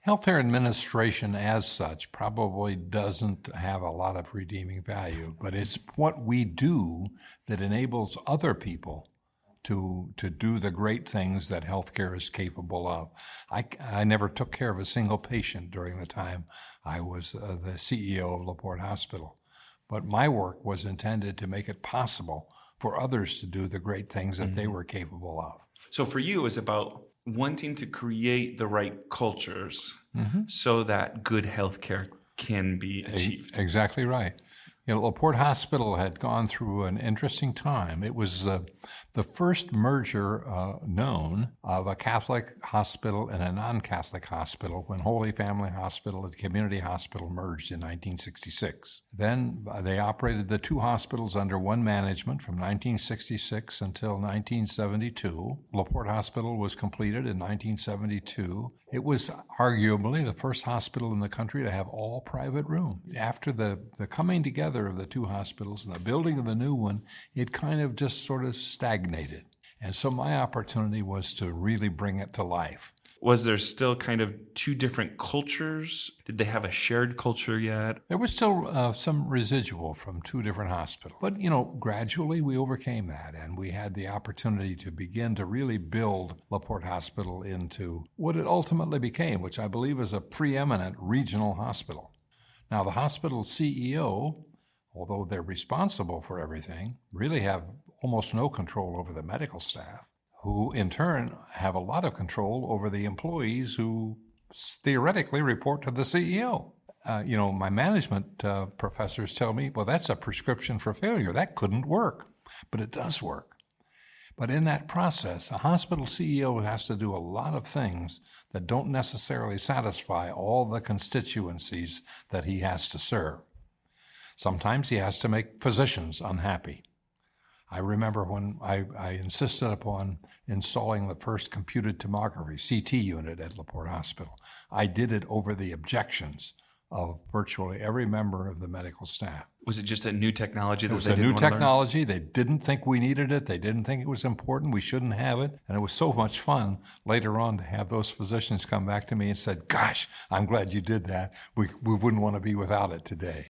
Healthcare administration as such probably doesn't have a lot of redeeming value, but it's what we do that enables other people to do the great things that healthcare is capable of. I never took care of a single patient during the time I was the CEO of LaPorte Hospital, but my work was intended to make it possible for others to do the great things that they were capable of. So for you, it's about wanting to create the right cultures so that good healthcare can be achieved. Exactly right. LaPorte Hospital had gone through an interesting time. It was the first merger known of a Catholic hospital and a non-Catholic hospital when Holy Family Hospital and Community Hospital merged in 1966. Then they operated the two hospitals under one management from 1966 until 1972. LaPorte Hospital was completed in 1972. It was arguably the first hospital in the country to have all private rooms. After the coming together of the two hospitals and the building of the new one, it kind of just sort of stagnated. And so my opportunity was to really bring it to life. Was there still kind of two different cultures? Did they have a shared culture yet? There was still some residual from two different hospitals. But, gradually we overcame that, and we had the opportunity to begin to really build LaPorte Hospital into what it ultimately became, which I believe is a preeminent regional hospital. Now, the hospital's CEO, although they're responsible for everything, really have almost no control over the medical staff, who in turn have a lot of control over the employees who theoretically report to the CEO. My management professors tell me, well, that's a prescription for failure. That couldn't work, but it does work. But in that process, a hospital CEO has to do a lot of things that don't necessarily satisfy all the constituencies that he has to serve. Sometimes he has to make physicians unhappy. I remember when I insisted upon installing the first computed tomography, CT unit at LaPorte Hospital. I did it over the objections of virtually every member of the medical staff. Was it just a new technology that It was they a didn't new want to learn? technology. They didn't think we needed it. They didn't think it was important. We shouldn't have it. And it was so much fun later on to have those physicians come back to me and said, gosh, I'm glad you did that. We wouldn't want to be without it today.